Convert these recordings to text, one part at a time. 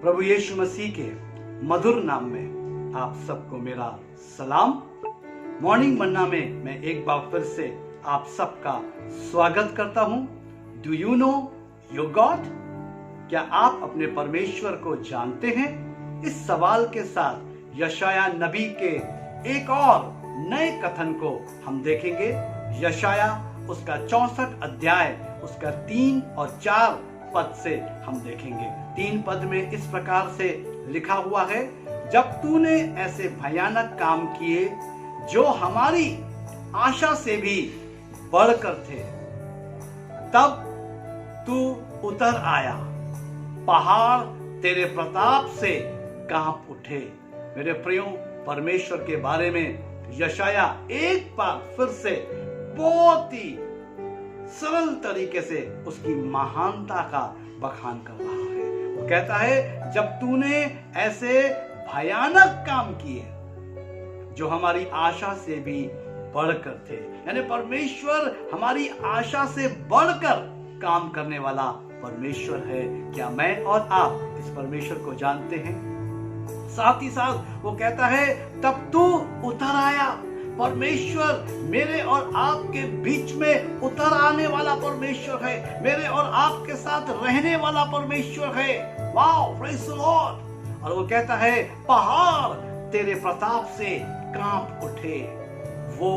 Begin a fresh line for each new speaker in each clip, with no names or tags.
प्रभु यीशु मसीह के मधुर नाम में आप सबको मेरा सलाम। मॉर्निंग मन्ना में मैं एक बार फिर से आप सबका स्वागत करता हूं। Do you know your God? क्या आप अपने परमेश्वर को जानते हैं? इस सवाल के साथ यशाया नबी के एक और नए कथन को हम देखेंगे। यशाया उसका 64 अध्याय उसका 3 और 4 पद से हम देखेंगे। 3 पद में इस प्रकार से लिखा हुआ है, जब तूने ऐसे भयानक काम किए जो हमारी आशा से भी बढ़कर थे, तब तू उतर आया, पहाड़ तेरे प्रताप से कांप उठे। मेरे प्रियो, परमेश्वर के बारे में यशाया एक बार फिर से बहुत ही सरल तरीके से उसकी महानता का बखान कर रहा है। वो कहता है, जब तूने ऐसे भयानक काम किए जो हमारी आशा से भी बढ़कर थे, यानी परमेश्वर हमारी आशा से बढ़कर काम करने वाला परमेश्वर है। क्या मैं और आप इस परमेश्वर को जानते हैं? साथ ही साथ वो कहता है, तब तू उतर आया। परमेश्वर मेरे और आपके बीच में उतर आने वाला परमेश्वर है, मेरे और आपके साथ रहने वाला परमेश्वर है। Wow, praise the Lord. और वो कहता है, पहाड़ तेरे प्रताप से कांप उठे। वो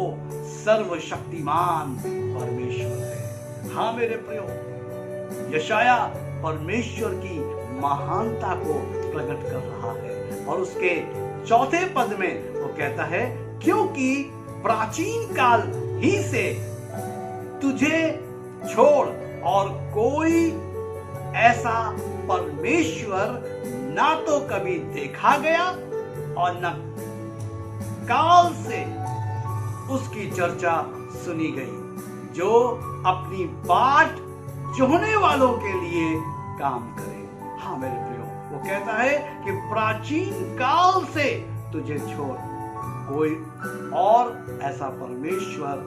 सर्वशक्तिमान परमेश्वर है। हाँ मेरे प्रियो, यशाया परमेश्वर की महानता को प्रकट कर रहा है। और उसके 4 पद में वो कहता है, क्योंकि प्राचीन काल ही से तुझे छोड़ और कोई ऐसा परमेश्वर ना तो कभी देखा गया और न काल से उसकी चर्चा सुनी गई, जो अपनी बाट जोहने वालों के लिए काम करे। हाँ मेरे प्रियो, वो कहता है कि प्राचीन काल से तुझे छोड़ कोई और ऐसा परमेश्वर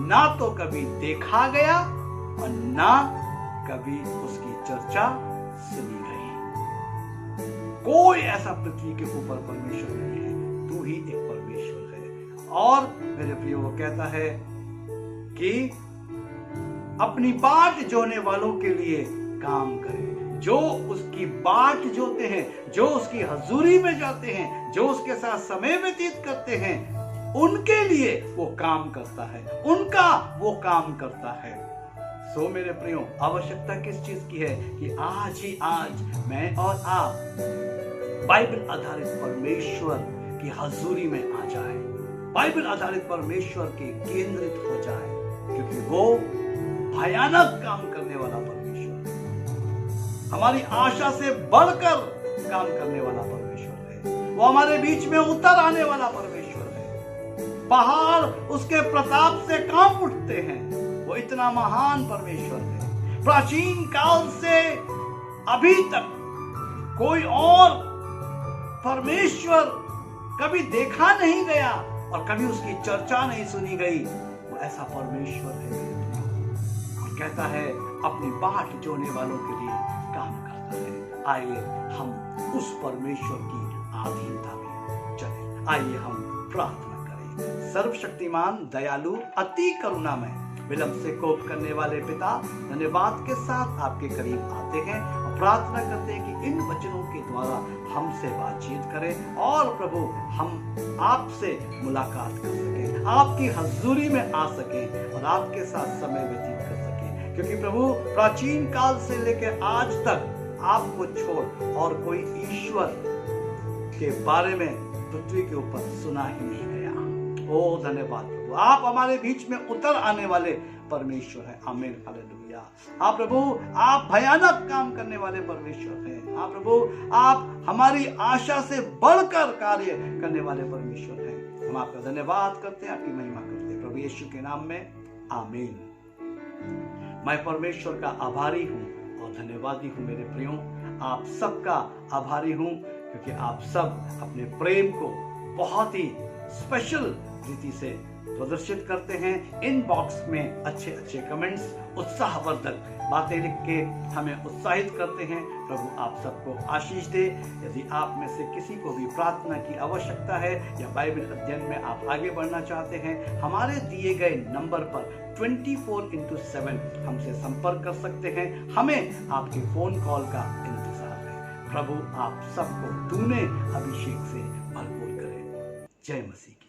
ना तो कभी देखा गया और ना कभी उसकी चर्चा सुनी गई। कोई ऐसा पृथ्वी के ऊपर परमेश्वर नहीं है, तू ही एक परमेश्वर है। और मेरे प्रियो, वो कहता है कि अपनी बाट जोने वालों के लिए काम करे। जो उसकी बाट जोते हैं, जो उसकी हजूरी में जाते हैं, जो उसके साथ समय व्यतीत करते हैं, उनके लिए वो काम करता है, उनका वो काम करता है। सो मेरे प्रियो, आवश्यकता किस चीज की है कि आज ही आज मैं और आप बाइबल आधारित परमेश्वर की हजूरी में आ जाए, बाइबल आधारित परमेश्वर के केंद्रित हो जाए, क्योंकि वो भयानक काम करने वाला परमेश्वर, हमारी आशा से बढ़कर काम करने वाला परमेश्वर है। वो हमारे बीच में उतर आने वाला परमेश्वर है। पहाड़ उसके प्रताप से कांप उठते हैं। वो इतना महान परमेश्वर है। प्राचीन काल से अभी तक कोई और परमेश्वर कभी देखा नहीं गया और कभी उसकी चर्चा नहीं सुनी गई। वो ऐसा परमेश्वर है। और कहता है, अपनी बाट जोने वालों के लिए काम करता है। आइए हम उस परमेश्वर की अधीनता में चले। आइए हम प्रार्थना करें। सर्वशक्तिमान, दयालु, अति करुणामय, विलंब से कोप करने वाले पिता, धन्यवाद के साथ आपके करीब आते हैं और प्रार्थना करते हैं कि इन वचनों के द्वारा हमसे बातचीत करें और प्रभु हम आपसे मुलाकात कर सकें, आपकी हजूरी में आ सकें और आपके साथ समय व्यतीत कर सकें। क्योंकि प्रभु, प्राचीन काल से लेकर आज तक आपको छोड़ और कोई ईश्वर के बारे में पृथ्वी के ऊपर सुना ही नहीं गया। ओ धन्यवाद प्रभु, आप हमारे बीच में उतर आने वाले परमेश्वर है। आमीन, हालेलुया। हाँ प्रभु, आप भयानक काम करने वाले परमेश्वर हैं। हाँ प्रभु, आप हमारी आशा से बढ़कर कार्य करने वाले परमेश्वर हैं। हम आपका धन्यवाद करते हैं, आपकी महिमा करते हैं, प्रभु यीशु के नाम में आमीन। मैं परमेश्वर का आभारी हूँ और धन्यवादी हूँ मेरे प्रियो। आप सबका आभारी हूँ क्योंकि आप सब अपने प्रेम को बहुत ही स्पेशल रीति से प्रदर्शित करते हैं। इनबॉक्स में अच्छे अच्छे कमेंट्स, उत्साहवर्धक बातें लिख के हमें उत्साहित करते हैं। प्रभु आप सबको आशीष दे। यदि आप में से किसी को भी प्रार्थना की आवश्यकता है या बाइबल अध्ययन में आप आगे बढ़ना चाहते हैं, हमारे दिए गए नंबर पर 24/7 हमसे संपर्क कर सकते हैं। हमें आपके फोन कॉल का इंतजार है। प्रभु आप सबको दूने अभिषेक से भरपूर करें। जय मसीह की।